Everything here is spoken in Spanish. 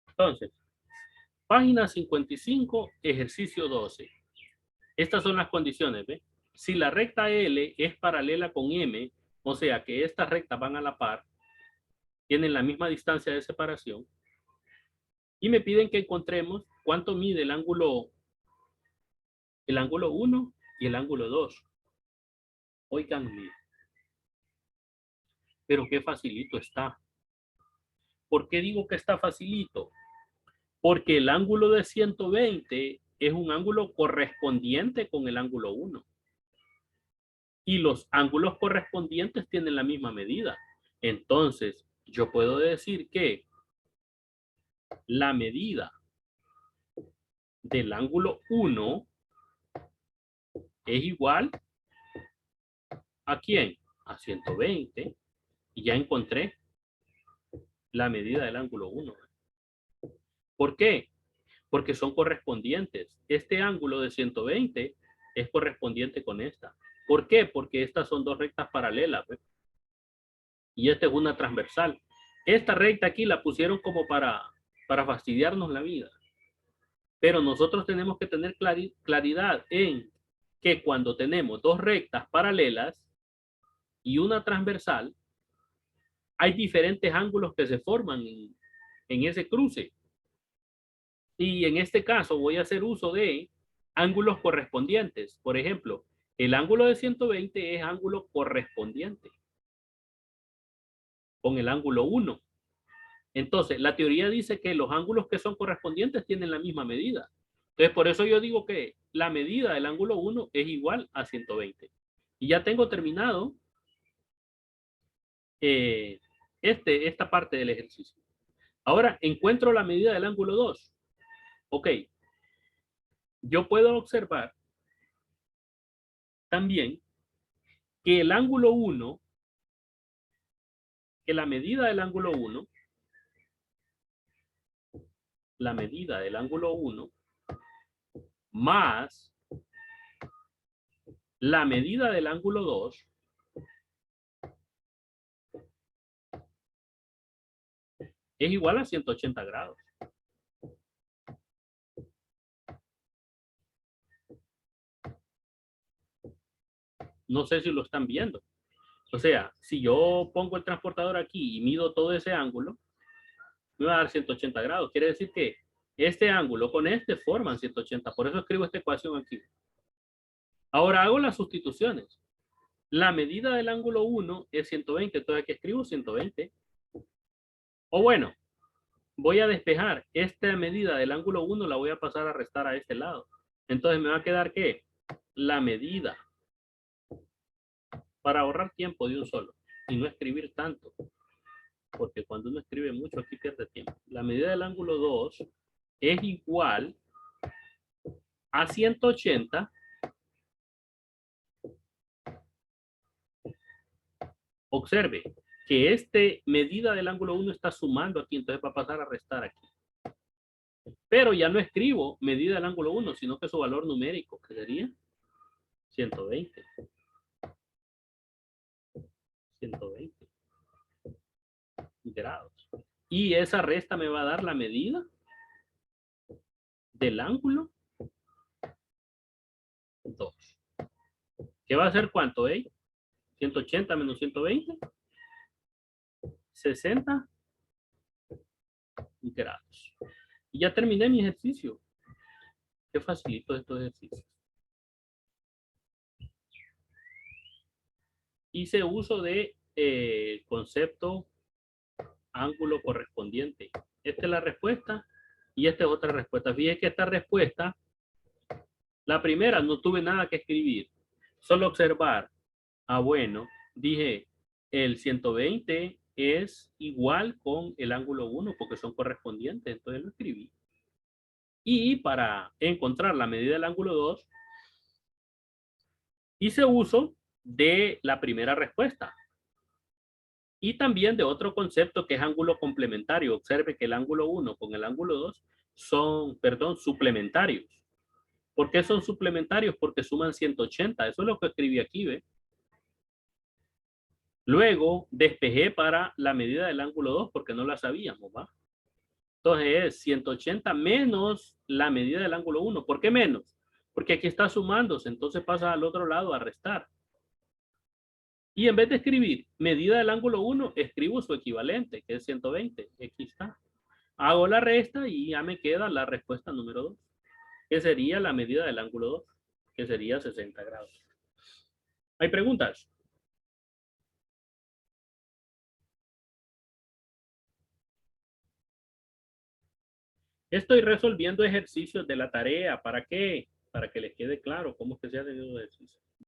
Entonces, página 55, ejercicio 12. Estas son las condiciones, ¿ve? Si la recta L es paralela con M, o sea que estas rectas van a la par, tienen la misma distancia de separación, y me piden que encontremos cuánto mide el ángulo 1 y el ángulo 2. Oigan, pero qué facilito está. ¿Por qué digo que está facilito? Porque el ángulo de 120 es un ángulo correspondiente con el ángulo 1. Y los ángulos correspondientes tienen la misma medida. Entonces, yo puedo decir que la medida del ángulo 1 es igual ¿a quién? A 120. Y ya encontré la medida del ángulo 1. ¿Por qué? Porque son correspondientes. Este ángulo de 120 es correspondiente con esta. ¿Por qué? Porque estas son dos rectas paralelas, ¿ves? Y esta es una transversal. Esta recta aquí la pusieron como para fastidiarnos la vida. Pero nosotros tenemos que tener claridad en que cuando tenemos dos rectas paralelas y una transversal, hay diferentes ángulos que se forman en ese cruce. Y en este caso voy a hacer uso de ángulos correspondientes. Por ejemplo, el ángulo de 120 es ángulo correspondiente con el ángulo 1. Entonces, la teoría dice que los ángulos que son correspondientes tienen la misma medida. Entonces, por eso yo digo que la medida del ángulo 1 es igual a 120. Y ya tengo terminado esta parte del ejercicio. Ahora, encuentro la medida del ángulo 2. Ok. Yo puedo observar también que el ángulo 1, que la medida del ángulo 1, la medida del ángulo 1 más la medida del ángulo 2 es igual a 180 grados. No sé si lo están viendo. O sea, si yo pongo el transportador aquí y mido todo ese ángulo, me va a dar 180 grados. Quiere decir que este ángulo con este forman 180. Por eso escribo esta ecuación aquí. Ahora hago las sustituciones. La medida del ángulo 1 es 120. Entonces aquí escribo 120. O bueno, voy a despejar. Esta medida del ángulo 1 la voy a pasar a restar a este lado. Entonces me va a quedar ¿qué? La medida. Para ahorrar tiempo de un solo y no escribir tanto. Porque cuando uno escribe mucho aquí pierde tiempo. La medida del ángulo 2 es igual a 180 observe que medida del ángulo 1 está sumando aquí, entonces va a pasar a restar aquí. Pero ya no escribo medida del ángulo 1, sino que su valor numérico, que sería 120. 120 grados. Y esa resta me va a dar la medida del ángulo 2. ¿Qué va a ser cuánto, 180 menos 120. 60 grados. Y ya terminé mi ejercicio. Qué facilito estos ejercicios. Hice uso de concepto ángulo correspondiente. Esta es la respuesta y esta es otra respuesta. Fíjense que esta respuesta, la primera no tuve nada que escribir. Solo observar. Ah, bueno, dije el 120 es igual con el ángulo 1 porque son correspondientes. Entonces lo escribí. Y para encontrar la medida del ángulo 2, hice uso de la primera respuesta y también de otro concepto que es ángulo complementario. Observe que el ángulo 1 con el ángulo 2 son, suplementarios. ¿Por qué son suplementarios? Porque suman 180. Eso es lo que escribí aquí, ¿ve? Luego despejé para la medida del ángulo 2 porque no la sabíamos, ¿va? Entonces es 180 menos la medida del ángulo 1. ¿Por qué menos? Porque aquí está sumándose, entonces pasa al otro lado a restar. Y en vez de escribir medida del ángulo 1, escribo su equivalente, que es 120. Aquí está. Hago la resta y ya me queda la respuesta número 2, que sería la medida del ángulo 2, que sería 60 grados. ¿Hay preguntas? Estoy resolviendo ejercicios de la tarea. ¿Para qué? Para que les quede claro cómo es que se hacen esos ejercicios.